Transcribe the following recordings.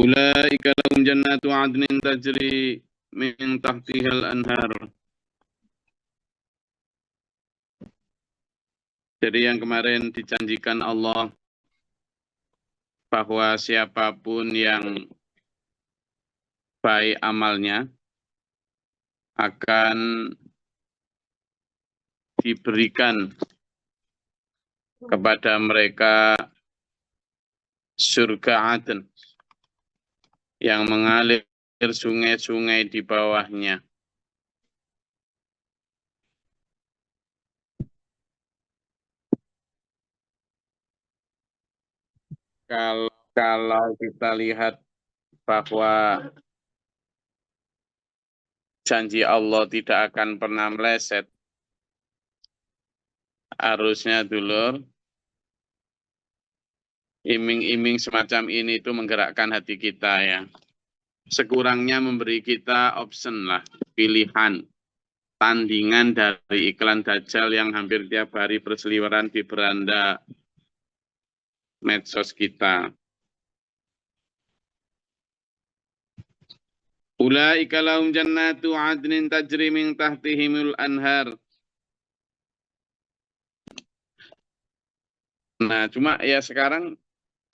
Ulaika lahum jannatu adnin tajri min tahtihal anhar. Jadi yang kemarin dijanjikan Allah bahwa siapapun yang baik amalnya akan diberikan kepada mereka surga Aden yang mengalir sungai-sungai di bawahnya. Kalau kita lihat bahwa janji Allah tidak akan pernah meleset, harusnya dulur, iming-iming semacam ini itu menggerakkan hati kita ya. Sekurangnya memberi kita option lah, pilihan, tandingan dari iklan Dajjal yang hampir tiap hari berseliweran di beranda medsos kita. Ulaika lahum jannatu adnin tajri min tahtihimul anhar. Nah, cuma ya sekarang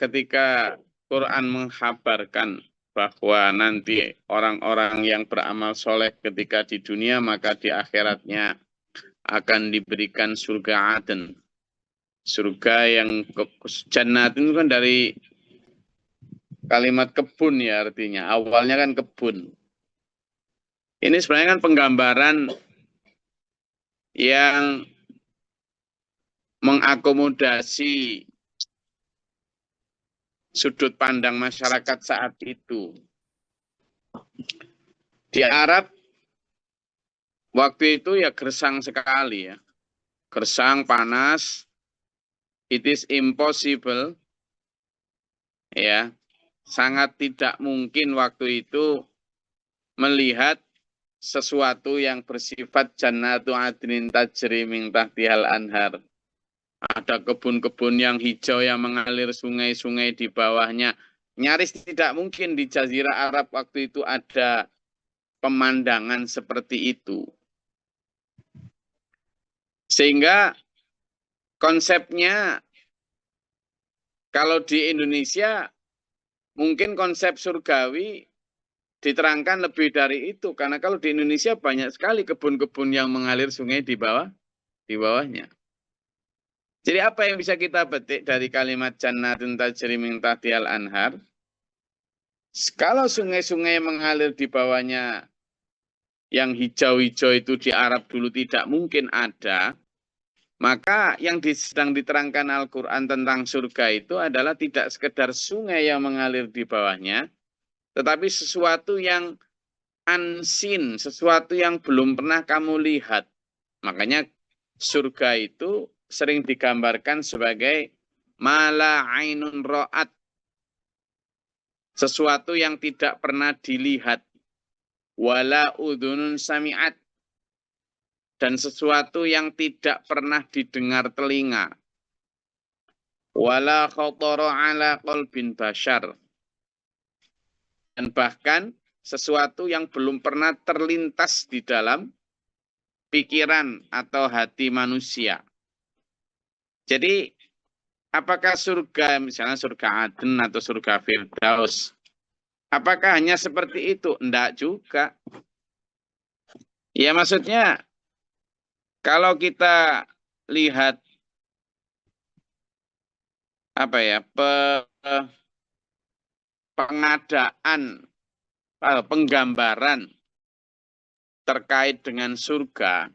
ketika Quran menghabarkan bahwa nanti orang-orang yang beramal soleh ketika di dunia, maka di akhiratnya akan diberikan surga Aden. Surga yang jannat itu kan dari kalimat kebun ya artinya. Awalnya kan kebun. Ini sebenarnya kan penggambaran yang mengakomodasi sudut pandang masyarakat saat itu. Di Arab waktu itu ya gersang sekali ya. Gersang, panas, it is impossible, ya, sangat tidak mungkin waktu itu melihat sesuatu yang bersifat jannatu adnin tajri min tahtihal anhar. Ada kebun-kebun yang hijau yang mengalir sungai-sungai di bawahnya. Nyaris tidak mungkin di Jazirah Arab waktu itu ada pemandangan seperti itu. Sehingga konsepnya kalau di Indonesia mungkin konsep surgawi diterangkan lebih dari itu. Karena kalau di Indonesia banyak sekali kebun-kebun yang mengalir sungai di bawahnya. Jadi apa yang bisa kita petik dari kalimat jannatun tajri min tahtihal anhar? Kalau sungai-sungai mengalir di bawahnya yang hijau-hijau itu di Arab dulu tidak mungkin ada, maka yang sedang diterangkan Al-Quran tentang surga itu adalah tidak sekedar sungai yang mengalir di bawahnya, tetapi sesuatu yang unseen, sesuatu yang belum pernah kamu lihat. Makanya surga itu sering digambarkan sebagai mala ainun ro'at. Sesuatu yang tidak pernah dilihat. Wala udhunun sami'at. Dan sesuatu yang tidak pernah didengar telinga. Wala khotoro ala qalbin bashar. Dan bahkan sesuatu yang belum pernah terlintas di dalam pikiran atau hati manusia. Jadi, apakah surga, misalnya surga Aden atau surga Firdaus, apakah hanya seperti itu? Enggak juga. Ya maksudnya, kalau kita lihat apa ya pengadaan, penggambaran terkait dengan surga,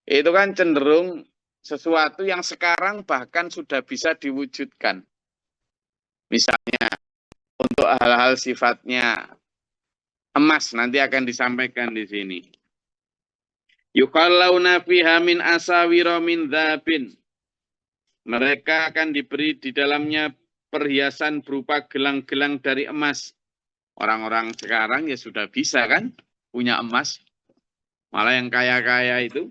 itu kan cenderung sesuatu yang sekarang bahkan sudah bisa diwujudkan. Misalnya untuk hal-hal sifatnya emas, nanti akan disampaikan di sini. Yukhallawna fiha min asawira min dzabin. Mereka akan diberi di dalamnya perhiasan berupa gelang-gelang dari emas. Orang-orang sekarang ya sudah bisa kan punya emas. Malah yang kaya-kaya itu.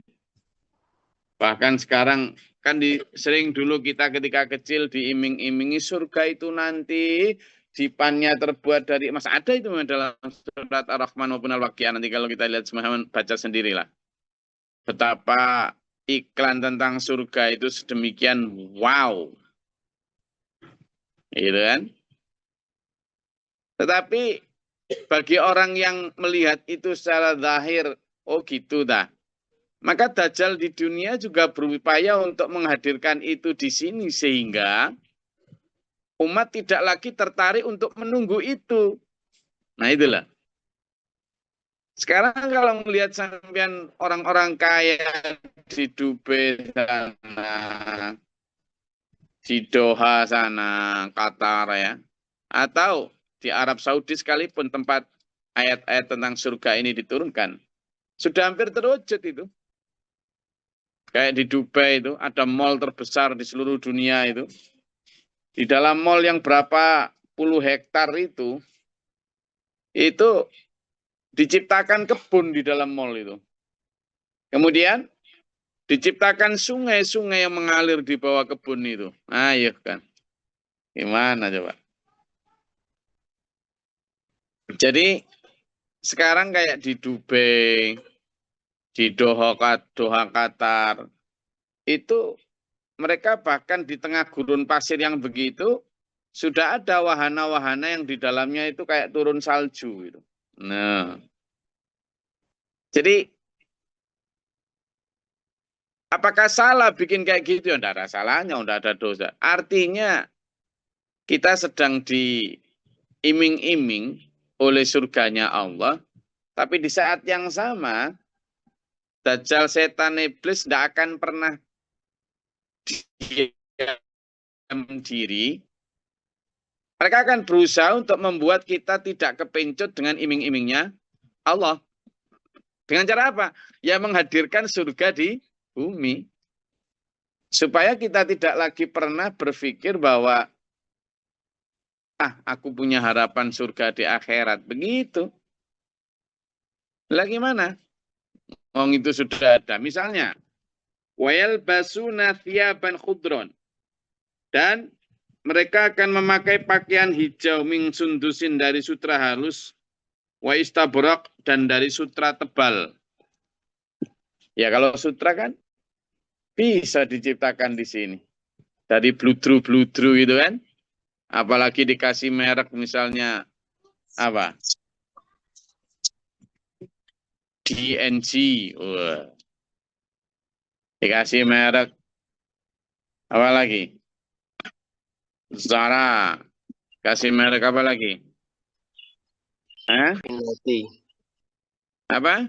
Bahkan sekarang kan sering dulu kita ketika kecil diiming-imingi surga itu nanti dipannya terbuat dari emas. Ada itu dalam surat Ar-Rahman maupun Al-Waqiah. Nanti kalau kita lihat semua baca sendirilah. Betapa iklan tentang surga itu sedemikian wow. Gitu kan? Tetapi bagi orang yang melihat itu secara zahir, oh gitu dah. Maka Dajjal di dunia juga berupaya untuk menghadirkan itu di sini sehingga umat tidak lagi tertarik untuk menunggu itu. Nah itulah. Sekarang kalau melihat sampean orang-orang kaya di Dubai sana, di Doha sana, Qatar ya, atau di Arab Saudi sekalipun tempat ayat-ayat tentang surga ini diturunkan, sudah hampir terwujud itu. Kayak di Dubai itu ada mall terbesar di seluruh dunia itu. Di dalam mall yang berapa puluh hektar itu diciptakan kebun di dalam mall itu. Kemudian diciptakan sungai-sungai yang mengalir di bawah kebun itu. Ayo kan. Gimana coba? Jadi sekarang kayak di Dubai, di Doha Qatar, itu mereka bahkan di tengah gurun pasir yang begitu, sudah ada wahana-wahana yang di dalamnya itu kayak turun salju. Gitu. Nah, jadi apakah salah bikin kayak gitu? Ya, enggak ada salahnya, enggak ada dosa. Artinya kita sedang diiming-iming oleh surganya Allah, tapi di saat yang sama, Dajjal setan iblis tidak akan pernah diam diri. Mereka akan berusaha untuk membuat kita tidak kepencut dengan iming-imingnya Allah. Dengan cara apa? Ya menghadirkan surga di bumi. Supaya kita tidak lagi pernah berpikir bahwa aku punya harapan surga di akhirat. Begitu. Lah gimana? Wong itu sudah ada. Misalnya, wayal basuna thiyaban khudron. Dan mereka akan memakai pakaian hijau min sundusin dari sutra halus, wa istabrak dan dari sutra tebal. Ya kalau sutra kan bisa diciptakan di sini. Dari bludru-bludru itu kan. Apalagi dikasih merek misalnya apa? DNG. Wah. Dikasih merek apa lagi? Zara. Kasih merek apa lagi? Hah? Apa?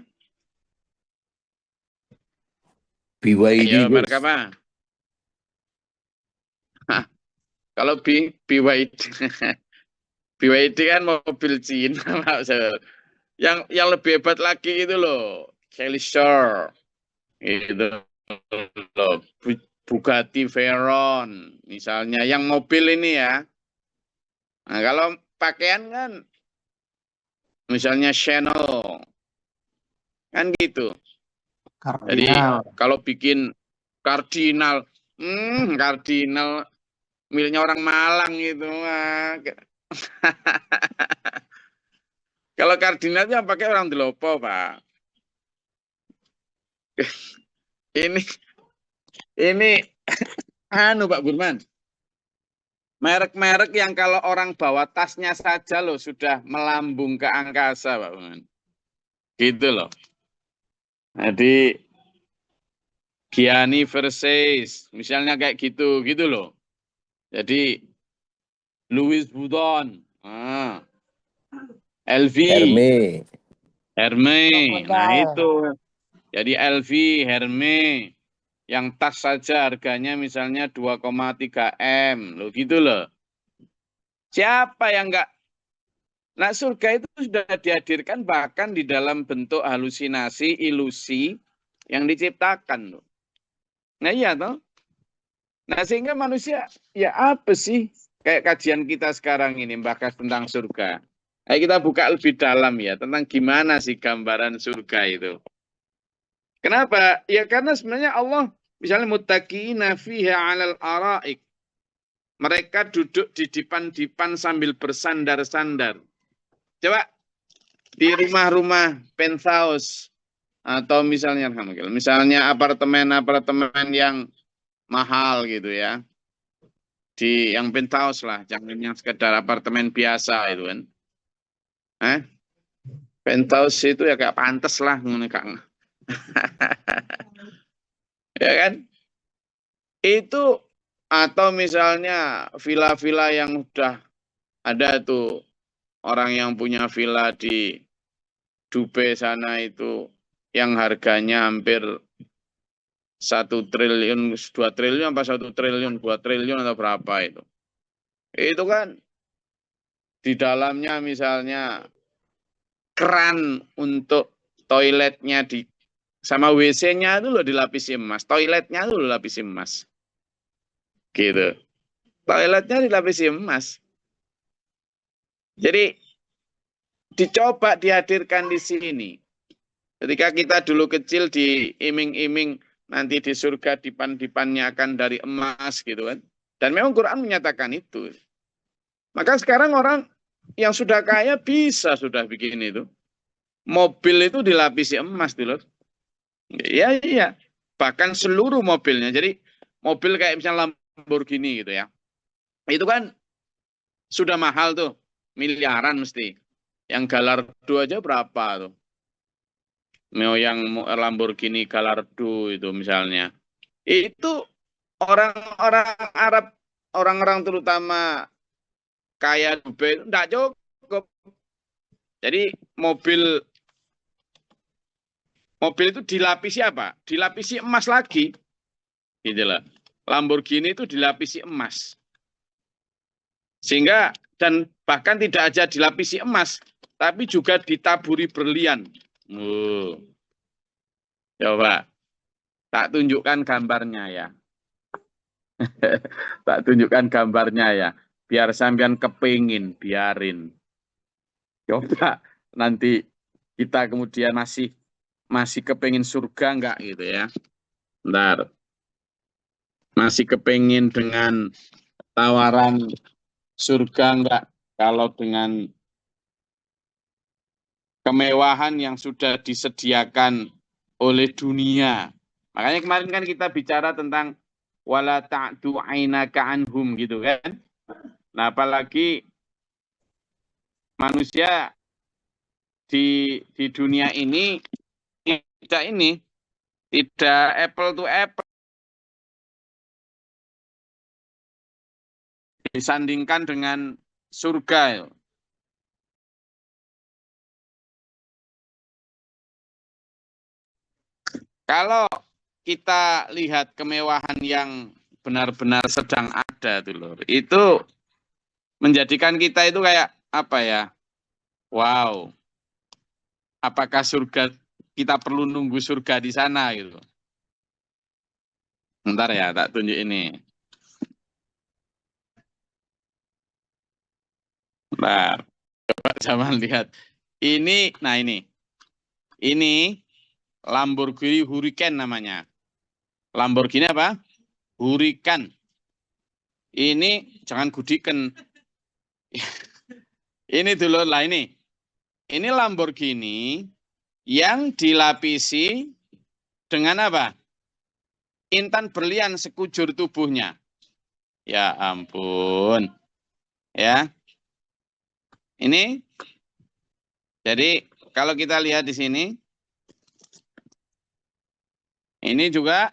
BYD. Ayo, merek apa? Hah, kalau BYD, BYD kan mobil Cina. Yang lebih hebat lagi itu loh, Kelly Shore, itu loh, Bugatti Veyron, misalnya, yang mobil ini ya. Nah, kalau pakaian kan, misalnya Chanel, kan gitu. Jadi kalau bikin Cardinal, Cardinal miliknya orang Malang itu. Kalau Cardinal yang pakai orang Delopo, Pak. Ini Pak Burman. Merek-merek yang kalau orang bawa tasnya saja loh sudah melambung ke angkasa, Pak Burman. Gitu loh. Jadi Gianni Versace, misalnya kayak gitu loh. Jadi Louis Vuitton, LV, Hermes, nah itu. Jadi LV, Hermes, yang tas saja harganya misalnya 2,3 M, loh gitu loh. Siapa yang enggak? Nah surga itu sudah dihadirkan bahkan di dalam bentuk halusinasi, ilusi yang diciptakan loh. Nah iya toh. Nah sehingga manusia ya apa sih kayak kajian kita sekarang ini bahas tentang surga. Ayo kita buka lebih dalam ya tentang gimana sih gambaran surga itu. Kenapa? Ya karena sebenarnya Allah misalnya muttaqina fiha 'alal araik. mereka duduk di dipan-dipan sambil bersandar-sandar. Coba di rumah-rumah penthouse atau misalnya apartemen-apartemen yang mahal gitu ya. Di yang penthouse lah, jangan yang sekedar apartemen biasa itu kan. Penthouse itu ya kayak pantes lah ngono Kang. Ya kan? Itu atau misalnya villa-villa yang udah ada tuh orang yang punya villa di Dubai sana itu yang harganya hampir 1 triliun, 2 triliun, apa 1 triliun, 2 triliun atau berapa itu. Itu kan di dalamnya misalnya keran untuk toiletnya sama WC-nya itu loh dilapisi emas, toiletnya itu loh dilapisi emas. Gitu. Toiletnya dilapisi emas. Jadi dicoba dihadirkan di sini. Ketika kita dulu kecil diiming-iming nanti di surga dipan-dipannya akan dari emas gitu kan. Dan memang Quran menyatakan itu. Maka sekarang orang yang sudah kaya bisa sudah bikin itu. Mobil itu dilapisi emas dulu. Iya, iya. Bahkan seluruh mobilnya. Jadi mobil kayak misalnya Lamborghini gitu ya. Itu kan sudah mahal tuh. Miliaran mesti. Yang Gallardo aja berapa tuh? Yang Lamborghini Gallardo itu misalnya. Itu orang-orang Arab, orang-orang terutama kaya Dubai itu enggak cukup. Jadi mobil itu dilapisi apa? Dilapisi emas lagi. Gitu lah. Lamborghini itu dilapisi emas. Sehingga dan bahkan tidak aja dilapisi emas, tapi juga ditaburi berlian. Coba tak tunjukkan gambarnya ya. Tak tunjukkan gambarnya ya. Biar sampean kepingin, biarin. Coba nanti kita kemudian masih kepingin surga enggak gitu ya. Bentar. Masih kepingin dengan tawaran surga enggak kalau dengan kemewahan yang sudah disediakan oleh dunia. Makanya kemarin kan kita bicara tentang wala ta'du ainaka anhum gitu kan. Nah, apalagi manusia di dunia ini tidak apple to apple disandingkan dengan surga. Kalau kita lihat kemewahan yang benar-benar sedang ada tuh lur, itu menjadikan kita itu kayak apa ya? Wow. Apakah surga kita perlu nunggu surga di sana gitu. Bentar ya, tak tunjuk ini. Bentar. Coba zaman lihat. Ini, nah ini. Ini Lamborghini Huracan namanya. Lamborghini apa? Huracan. Ini jangan gudikan. Ini dulu lah ini. Ini Lamborghini yang dilapisi dengan apa? Intan berlian sekujur tubuhnya. Ya ampun. Ya. Ini. Jadi kalau kita lihat di sini. Ini juga.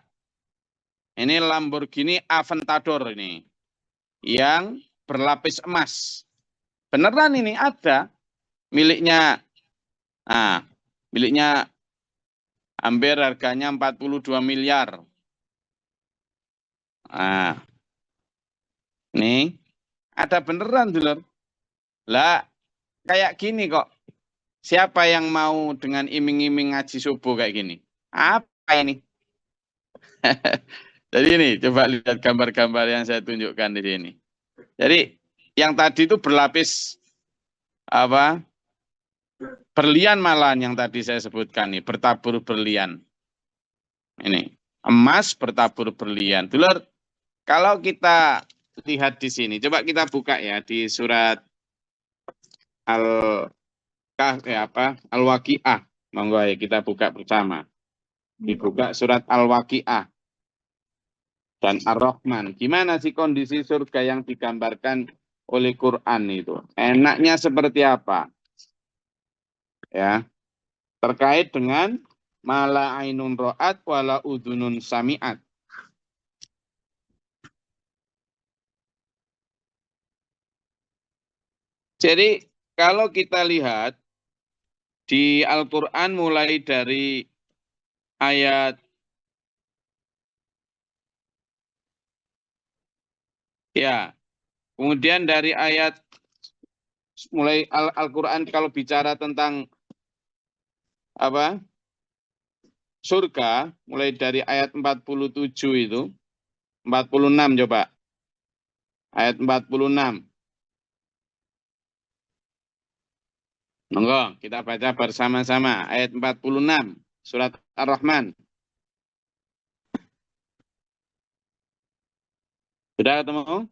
Ini Lamborghini Aventador ini. Yang berlapis emas. Beneran ini ada. Miliknya. Nah, miliknya hampir harganya 42 miliar. Nah, nih ada beneran dulu. Lah, kayak gini kok. Siapa yang mau dengan iming-iming ngaji subuh kayak gini? Apa ini? Jadi ini, coba lihat gambar-gambar yang saya tunjukkan di sini. Jadi, yang tadi itu berlapis apa? Berlian malahan yang tadi saya sebutkan nih, bertabur berlian. Ini, emas bertabur berlian. Dulur, kalau kita lihat di sini. Coba kita buka ya di surat Al-Waqi'ah. Monggo ya kita buka bersama. Dibuka surat Al-Waqi'ah dan Ar-Rahman. Gimana sih kondisi surga yang digambarkan oleh Quran itu? Enaknya seperti apa? Ya, terkait dengan mala ainun ro'at wala udunun sami'at. Jadi kalau kita lihat di Al-Quran mulai dari ayat ya, kemudian dari ayat mulai Al-Quran kalau bicara tentang apa? Surga mulai dari ayat 47 itu 46 coba. Ayat 46. Monggo kita baca bersama-sama ayat 46 surat Ar-Rahman. Sudah ketemu?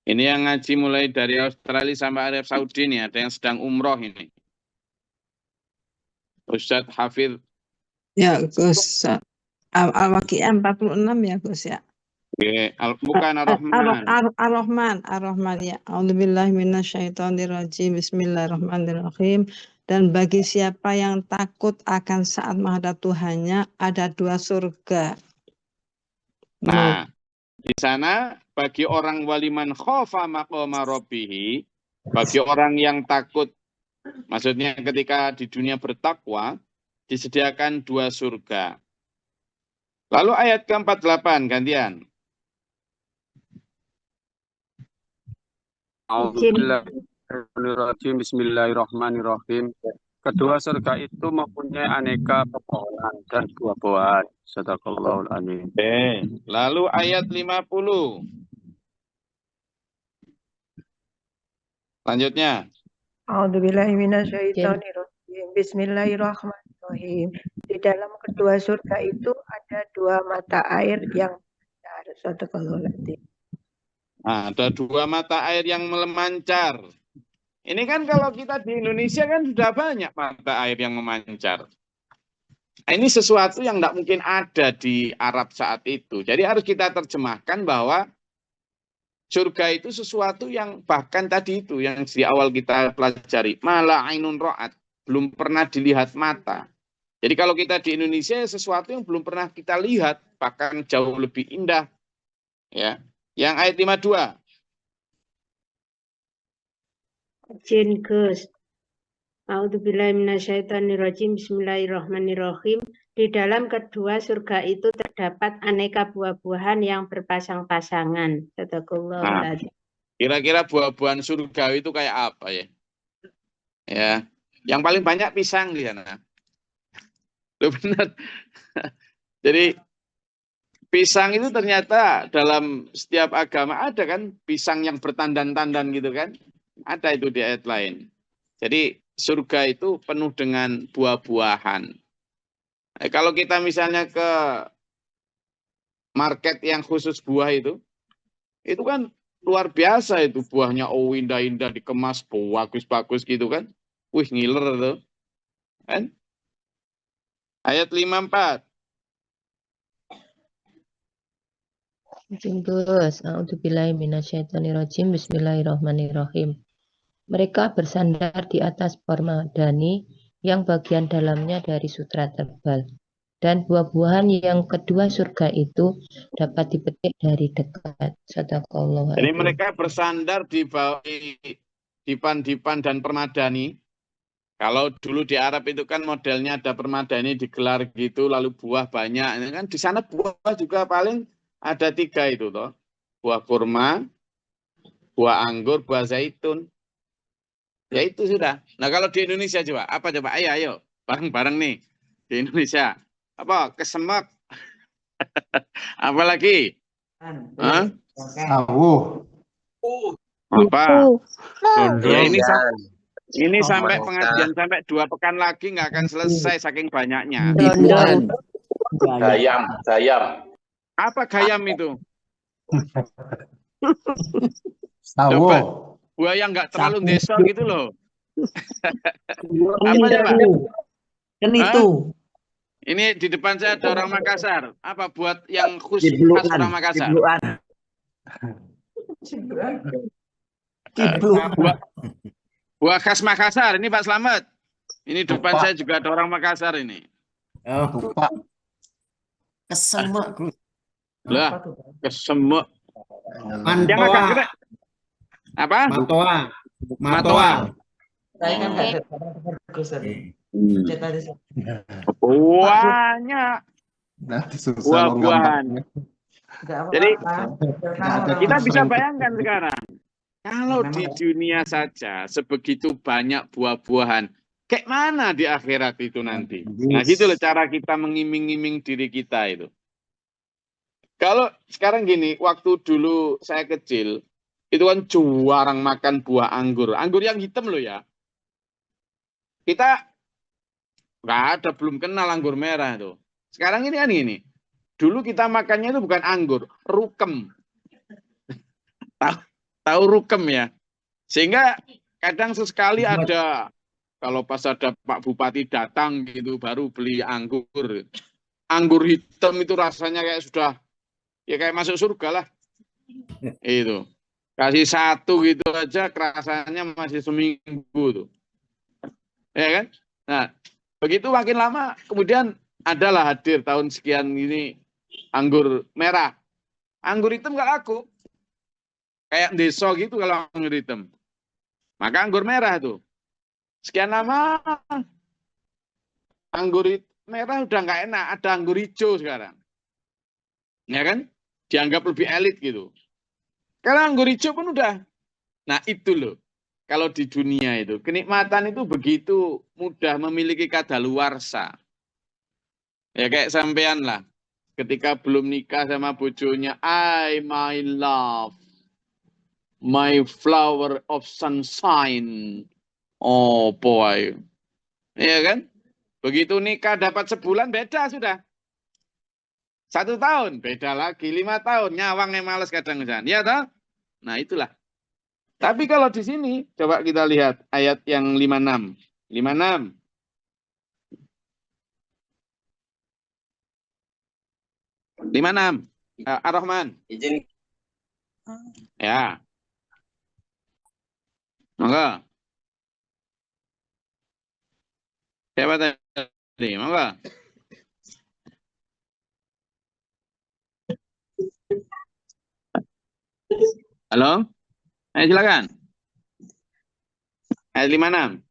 Ini yang ngaji mulai dari Australia sampai Arab Saudi nih, ada yang sedang umroh ini. Ustadz Hafidh. Ya, Gus. Al-Waqi'ah 46 ya, Gus ya. Bukan Ar-Rahman. Ar-Rahman ya. A'udzubillahi minasyaitonirrajim. Bismillahirrahmanirrahim. Dan bagi siapa yang takut akan saat menghadap Tuhannya, ada 2 surga. Nah, di sana bagi orang waliman khofa maqama rabbih, bagi orang yang takut, maksudnya ketika di dunia bertakwa, disediakan 2 surga. Lalu ayat ke-48 gantian. Bismillahirrahmanirrahim. Kedua surga itu mempunyai aneka pepohonan dan buah-buahan. Shadaqallahul adzim. Lalu ayat 50. Selanjutnya. A'udzubillahi minasyaitonirrajim. Bismillahirrahmanirrahim. Di dalam kedua surga itu ada 2 mata air yang besar. Shadaqallahul adzim. Nah, ada 2 mata air yang memancar. Ini kan kalau kita di Indonesia kan sudah banyak mata air yang memancar. Nah, ini sesuatu yang tidak mungkin ada di Arab saat itu. Jadi harus kita terjemahkan bahwa surga itu sesuatu yang bahkan tadi itu yang di awal kita pelajari. Mala ainun ro'at. Belum pernah dilihat mata. Jadi kalau kita di Indonesia sesuatu yang belum pernah kita lihat. Bahkan jauh lebih indah. Ya. Yang ayat 52. Izin Gus. A'udzubillahi minasyaitonirrajim. Bismillahirrahmanirrahim. Di dalam kedua surga itu terdapat aneka buah-buahan yang berpasang-pasangan. Nah, kira-kira buah-buahan surga itu kayak apa ya? Ya, yang paling banyak pisang di sana. Loh, benar. Jadi pisang itu ternyata dalam setiap agama ada kan pisang yang bertandan-tandan gitu kan. Ada itu di ayat lain. Jadi surga itu penuh dengan buah-buahan. Kalau kita misalnya ke market yang khusus buah itu kan luar biasa itu buahnya. Oh, indah-indah dikemas, bagus-bagus gitu kan. Wih, ngiler tuh. Kan? Ayat 54. Gus, a'udzubillahi minasyaitonirrajim. Bismillahirrahmanirrahim. Mereka bersandar di atas permadani yang bagian dalamnya dari sutra tebal. Dan buah-buahan yang kedua surga itu dapat dipetik dari dekat. Shadaqallahu Jadi adzim. mereka bersandar di bawah dipan-dipan dan permadani. Kalau dulu di Arab itu kan modelnya ada permadani digelar gitu, lalu buah banyak. Ini kan di sana buah juga paling ada 3 itu toh. Buah kurma, buah anggur, buah zaitun. Ya itu sudah. Nah kalau di Indonesia coba, apa coba? Ayo, bareng-bareng nih di Indonesia. Apa? Kesemek. Apalagi? Hah? Apa? Ya ini sampai pengajian sampai 2 pekan lagi nggak akan selesai saking banyaknya. Gayam. Apa gayam itu? Sawo. Coba buah yang nggak terlalu Sawo. desa gitu loh. Kan Apa coba? itu. Kan Hah? itu. Ini di depan saya ada orang Makassar. Apa buat yang khas Cibluan. orang Makassar? Cibluan. Buah khas Makassar. Ini Pak Slamet. Ini depan Lupa. saya juga ada orang Makassar ini. Oh, lupa. Kesemek. Lah, kesemek. Yang agak Mantoa. gede. Apa? Matoa. Matoa. Saya kan nggak ada bagus. Banyak buah-buahan. Jadi kita bisa bayangkan sekarang, kalau di dunia saja sebegitu banyak buah-buahan, kayak mana di akhirat itu nanti? Nah, gitu loh cara kita mengiming-iming diri kita itu. Kalau sekarang gini, waktu dulu saya kecil, itu kan jarang makan buah anggur. Anggur yang hitam loh ya. Kita nggak ada, belum kenal anggur merah tuh. Sekarang ini kan ini. Dulu kita makannya itu bukan anggur, rukem. Tahu rukem ya? Sehingga kadang sesekali ada, kalau pas ada Pak Bupati datang gitu, baru beli anggur. Anggur hitam itu rasanya kayak sudah, ya kayak masuk surga lah. Itu. Kasih satu gitu aja, rasanya masih seminggu tuh. Ya kan? Nah, begitu makin lama, kemudian adalah hadir tahun sekian ini anggur merah. Anggur hitam nggak laku. Kayak deso gitu kalau anggur hitam. Maka anggur merah tuh. Sekian lama, anggur merah udah nggak enak. Ada anggur hijau sekarang. Ya kan? Dianggap lebih elit gitu. Karena anggur hijau pun udah. Nah itu loh. Kalau di dunia itu, kenikmatan itu begitu mudah memiliki kadaluarsa. Ya kayak sampean lah. Ketika belum nikah sama bojonya, my love, my flower of sunshine. Oh boy. Ya kan? Begitu nikah dapat sebulan, beda sudah. 1 tahun, beda lagi. 5 tahun, nyawangnya males kadang-kadang. Ya toh? Nah itulah. Tapi kalau di sini, coba kita lihat ayat yang 56. 56. Ar-Rahman. Izin. Ya. Monggo. Siapa tadi? Monggo. Halo? Ayo silakan. Ayat 56.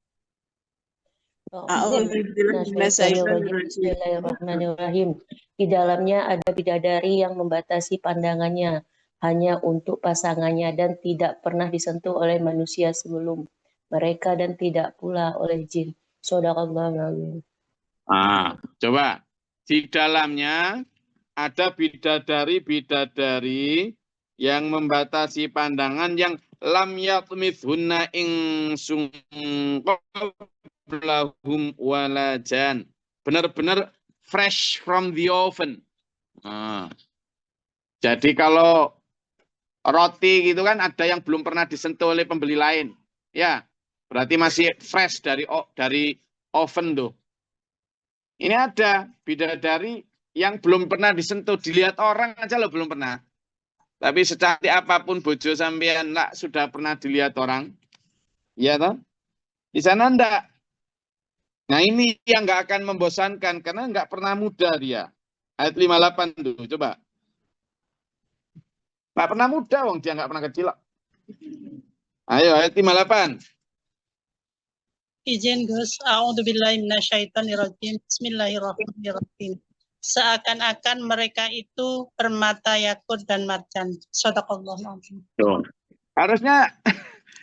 Bismillahirrahmanirrahim. Di dalamnya ada bidadari yang membatasi pandangannya hanya untuk pasangannya dan tidak pernah disentuh oleh manusia sebelum mereka dan tidak pula oleh jin. Shadaqallahul Ah, coba. Di dalamnya ada bidadari-bidadari yang membatasi pandangan yang lam yatmithunna insum qablahum walajan. Benar-benar fresh from the oven. Nah, jadi kalau roti gitu kan ada yang belum pernah disentuh oleh pembeli lain. Ya, berarti masih fresh dari oven tuh. Ini ada bidadari yang belum pernah disentuh, dilihat orang aja lo belum pernah. Tapi secantik apapun bojo sampean lah sudah pernah dilihat orang. Iya toh? Di sana enggak. Nah ini yang nggak akan membosankan karena nggak pernah muda dia. Ayat 58 tuh, coba. Nggak pernah muda, wong dia nggak pernah kecil. Ayo ayat 58. Izin Gus, a'udzubillahi minasyaitonirrajim. Bismillahirrahmanirrahim. Seakan-akan mereka itu permata yakut dan marjan. Shadaqallahul azim. Harusnya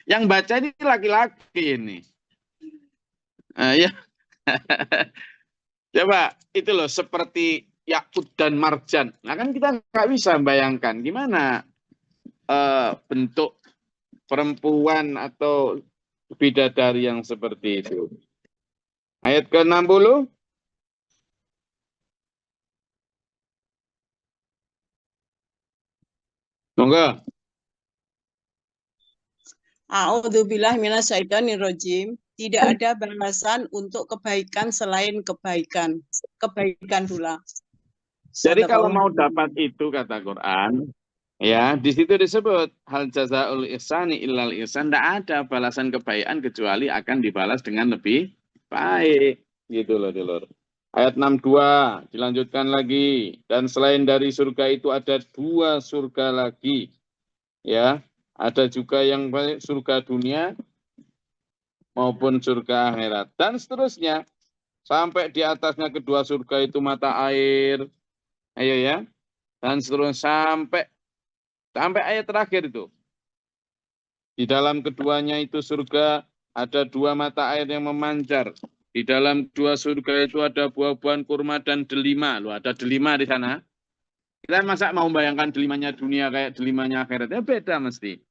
yang baca ini laki-laki ini. Ya. Coba itu loh seperti yakut dan marjan. Nah kan kita nggak bisa bayangkan gimana bentuk perempuan atau bidadari yang seperti itu. Ayat ke-60. Monggo. A'udzubillahi minasyaitonirrajim. Tidak ada balasan untuk kebaikan selain kebaikan. Kebaikan pula. Jadi kalau Sadaqallah. mau dapat itu kata Quran, ya di situ disebut hal jazaul ihsani illal ihsan. Tidak ada balasan kebaikan kecuali akan dibalas dengan lebih baik. Gitu loh, dulur. Ayat 62 dilanjutkan lagi. Dan selain dari surga itu ada 2 surga lagi. Ya, ada juga yang baik surga dunia maupun surga akhirat. Dan seterusnya. Sampai di atasnya kedua surga itu mata air. Ayo ya. Dan seterusnya sampai ayat terakhir itu. Di dalam keduanya itu surga ada 2 mata air yang memancar. Di dalam 2 surga itu ada buah-buahan kurma dan delima. Loh, ada delima di sana. Kita masa mau membayangkan delimanya dunia kayak delimanya akhirat? Ya beda mesti.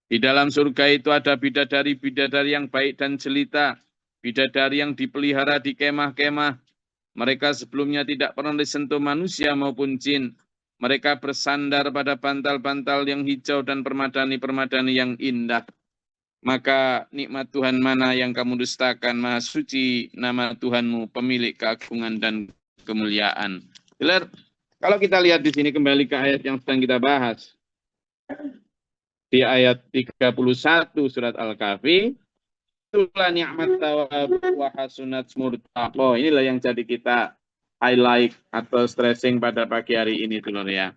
Di dalam surga itu ada bidadari-bidadari yang baik dan jelita. Bidadari yang dipelihara di kemah-kemah. Mereka sebelumnya tidak pernah disentuh manusia maupun jin. Mereka bersandar pada bantal-bantal yang hijau dan permadani-permadani yang indah. Maka nikmat Tuhan mana yang kamu dustakan? Maha suci nama Tuhanmu, pemilik keagungan dan kemuliaan. Jelas? Kalau kita lihat di sini kembali ke ayat yang sedang kita bahas. Di ayat 31 surat Al-Kahfi. Itulah ni'mat tawab wa hasunat murtaqo. Inilah yang jadi kita highlight atau stressing pada pagi hari ini, dulur ya.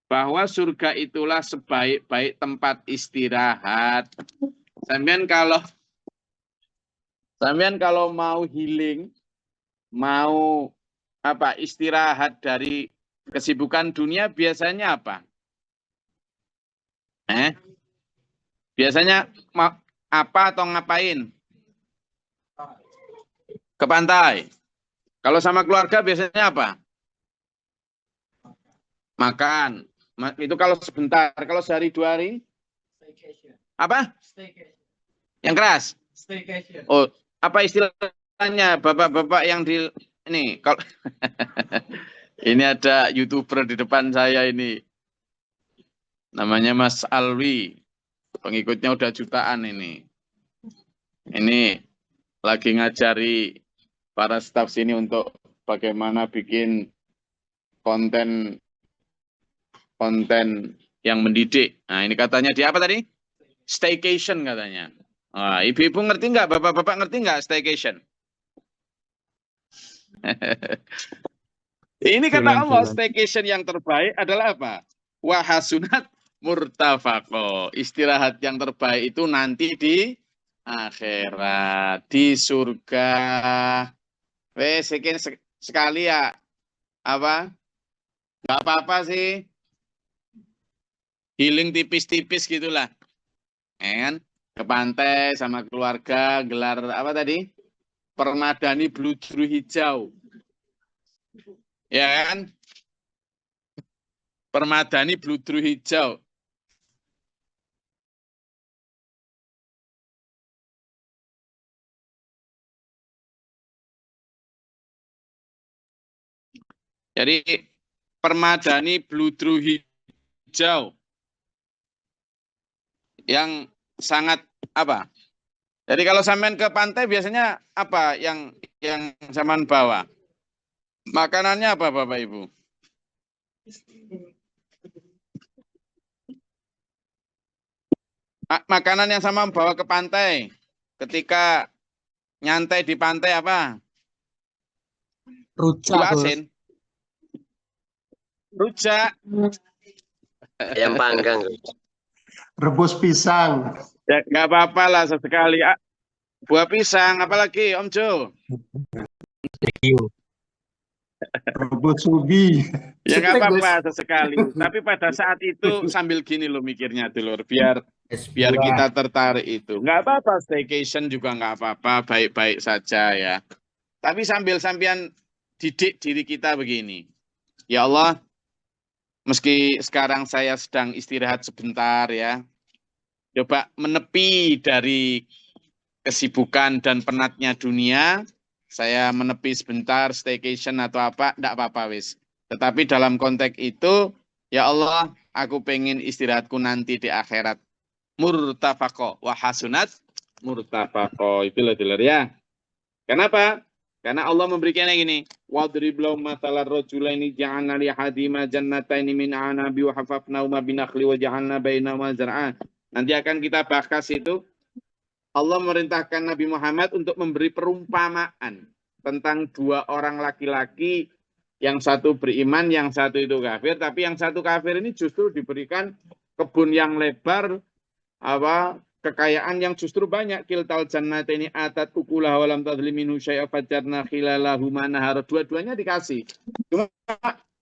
Bahwa surga itulah sebaik-baik tempat istirahat. Sampean kalau mau healing, mau istirahat dari kesibukan dunia biasanya apa? Biasanya apa atau ngapain? Ke pantai. Kalau sama keluarga biasanya apa? Makan. Itu kalau sebentar. Kalau sehari 2 hari? Apa? Yang keras? Oh, apa istilahnya bapak-bapak yang di ini? Kalau ini ada YouTuber di depan saya ini. Namanya Mas Alwi. Pengikutnya udah jutaan ini. Ini lagi ngajari para staf sini untuk bagaimana bikin konten yang mendidik. Nah, ini katanya di apa tadi? Staycation katanya. Ibu-ibu ngerti nggak? Bapak-bapak ngerti nggak staycation? Ini kata Allah, staycation yang terbaik adalah apa? Wahasunat murtafaqo. Istirahat yang terbaik itu nanti di akhirat, di surga. Wes sekali ya. Apa? Nggak apa-apa sih. Healing tipis-tipis gitulah. Kan? Ke pantai sama keluarga, gelar apa tadi? Permadani bludru hijau. Ya kan? Permadani bludru hijau. Jadi permadani bludru hijau yang sangat apa? Jadi kalau sampean ke pantai biasanya apa yang sampean bawa? Makanannya apa Bapak Ibu? Makanan yang sama bawa ke pantai. Ketika nyantai di pantai apa? Rujak. Gula asin. Rujak. Ayam panggang. Rebus pisang. Ya nggak apa-apa lah sesekali. Buah pisang, apalagi Om Jo? Rebus ubi. Ya nggak apa-apa sesekali. Tapi pada saat itu sambil gini lo mikirnya dulur, biar kita tertarik itu. Nggak apa-apa, staycation juga nggak apa-apa, baik-baik saja ya. Tapi sambil sampean didik diri kita begini. Ya Allah, meski sekarang saya sedang istirahat sebentar ya. Coba menepi dari kesibukan dan penatnya dunia. Saya menepi sebentar, staycation atau apa, enggak apa-apa wis. Tetapi dalam konteks itu, ya Allah, aku pengen istirahatku nanti di akhirat. Murtafaqo wa hasunat murtafaqo. Itu loh ya. Kenapa? Karena Allah memberikan yang gini. Wadrib lahum mathalar rajulaini ja'alna li hadima jannataini min anabi wa hafafnahuma binakhli wa ja'alna bainahuma zar'a. Nanti akan kita bahas itu. Allah merintahkan Nabi Muhammad untuk memberi perumpamaan tentang dua orang laki-laki, yang satu beriman, yang satu itu kafir, tapi yang satu kafir ini justru diberikan kebun yang lebar, kekayaan yang justru banyak. Kiltal jannataini atat ukulaha wa lam tadlim minhu syai'a fajjarna khilalahuma nahara. Dua-duanya dikasih. Cuma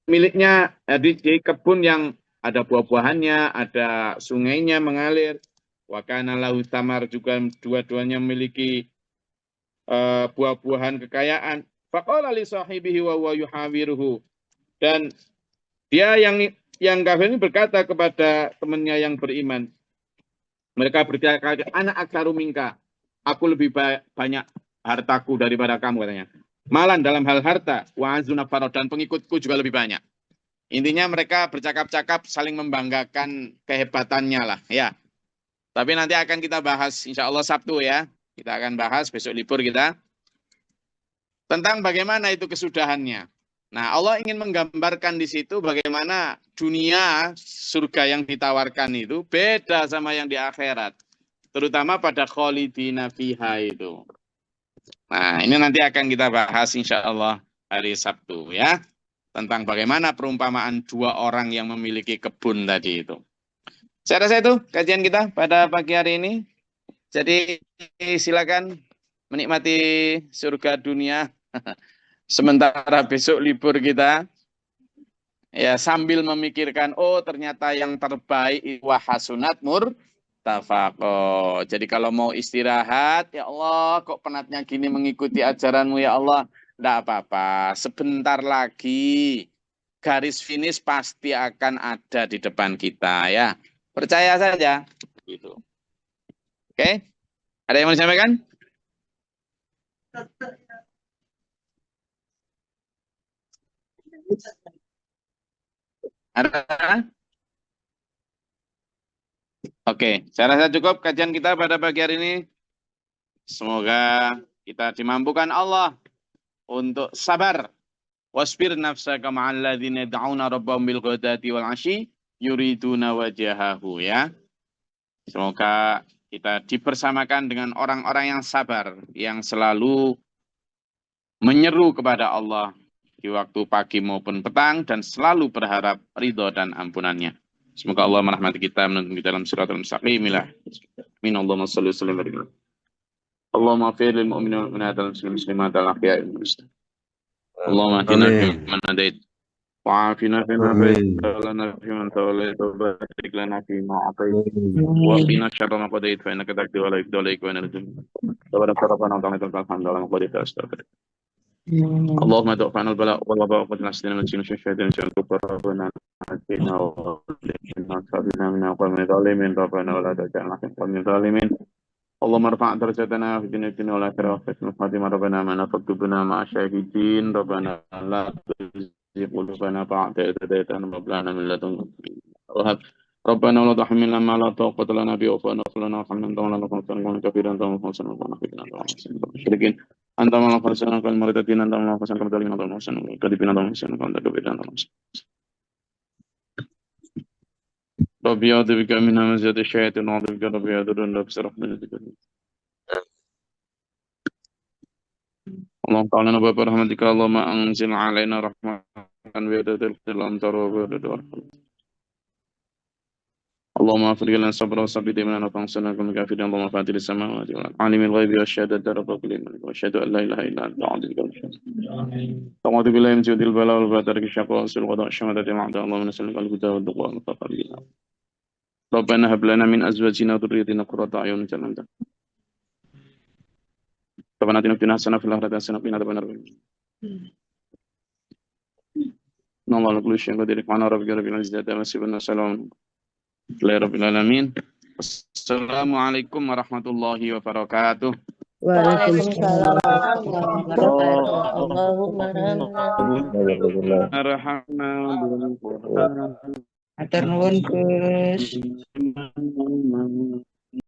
miliknya di kebun yang ada buah-buahannya, ada sungainya mengalir. Wa kana lahu tamar, juga dua-duanya memiliki buah-buahan kekayaan. Faqala li sahibihi wa huwa yuhawiruhu. Dan dia yang kafir ini berkata kepada temannya yang beriman. Mereka berkata, anak aksaru minka. Aku lebih banyak hartaku daripada kamu, katanya. Malan dalam hal harta, wa azuna farad, dan pengikutku juga lebih banyak. Intinya mereka bercakap-cakap saling membanggakan kehebatannya lah, ya. Tapi nanti akan kita bahas insya Allah Sabtu ya. Kita akan bahas besok libur kita. Tentang bagaimana itu kesudahannya. Nah, Allah ingin menggambarkan di situ bagaimana dunia surga yang ditawarkan itu beda sama yang di akhirat. Terutama pada khalidina fiha itu. Nah, ini nanti akan kita bahas insya Allah hari Sabtu ya. Tentang bagaimana perumpamaan dua orang yang memiliki kebun tadi itu. Saya rasa itu kajian kita pada pagi hari ini. Jadi silakan menikmati surga dunia. Sementara besok libur kita. Ya, sambil memikirkan, oh ternyata yang terbaik wa hasunat murtafaqo. Jadi kalau mau istirahat, ya Allah kok penatnya gini mengikuti ajaranmu ya Allah. Tidak apa-apa, sebentar lagi garis finish pasti akan ada di depan kita ya. Percaya saja. Gitu. Oke? Ada yang mau disampaikan? Ada? Oke, saya rasa cukup kajian kita pada pagi hari ini. Semoga kita dimampukan Allah untuk sabar. Wasbir nafsaka ma'al ladzina yad'una rabbahum bil ghadati wal 'ashyi yuriduna wajhahu ya. Semoga kita dipersamakan dengan orang-orang yang sabar, yang selalu menyeru kepada Allah di waktu pagi maupun petang dan selalu berharap ridho dan ampunannya. Semoga Allah merahmati kita, menuntun kita dalam siratal mustaqim. Amin. Allahumma shalli wa sallim wa barik. Allahumma ighfir lil mu'minina wal mu'minat wal muslimat wal ahya'i minhum. Allahumma ahdina fi man hadait. وعافنا فيما بيت لنا فيمن توليت وبارك لنا فيما أعطيت وقنا شر ما قضيت فإنك تقضي ولا يقضى عليك وإنك تبارك ربنا وتعالى الحمد لله وقضيت أستغفرك اللهم ادفعنا البلاء والوباء وقتنا سلنا من سين الشيطان شرك ربنا آتنا وقنا صرفنا من قوم الظالمين ربنا ولا تجعلنا في قوم الظالمين اللهم ارفع درجتنا في الدنيا والآخرة وحسن الخاتمة ربنا ما نفقدنا مع الشاهدين ربنا لا قلوبنا بعد إذ هديتنا وهب لنا من لدنك وهب ربنا ولا تحملنا ما لا طاقة لنا به واعف عنا واغفر لنا وارحمنا أنت مولانا فانصرنا كثيرا أنت مولانا فانصرنا المشركين أنت مولانا فانصرنا كالمرتدين أنت مولانا فانصرنا كالمرتدين أنت مولانا فانصرنا كالكاذبين أنت مولانا فانصرنا كالكاذبين أنت مولانا ربي أعوذ بك من همزات الشياطين وأعوذ بك ربي يحضرون رب اشرح لي صدري اللهم تعالى نبأ برحمتك اللهم أنزل علينا رحمة ويدد الأمطار وبرد والحب اللهم اغفر لنا الصبر وثبت إيماننا وانصرنا على الكافرين اللهم فاطر السماوات والأرض عالم الغيب والشهادة رب كل من وأشهد أن لا إله إلا أنت أعوذ بالله من جود البلاء والبلاء الشقاء والسوء والقضاء الشماتة والعداء اللهم نسألك الهدى والتقوى والعفاف والغنى ربنا هب لنا من أزواجنا وذريتنا قرة أعين واجعلنا ربنا آتنا في الدنيا حسنة وفي الآخرة حسنة وقنا عذاب النار إن الله على كل شيء قدير سبحان ربك رب العزة عما يصفون وسلام على رب العالمين Assalamualaikum warahmatullahi wabarakatuh. Waalaikumsalam warahmatullahi wabarakatuh. Allahumma Atur nuwun Gus.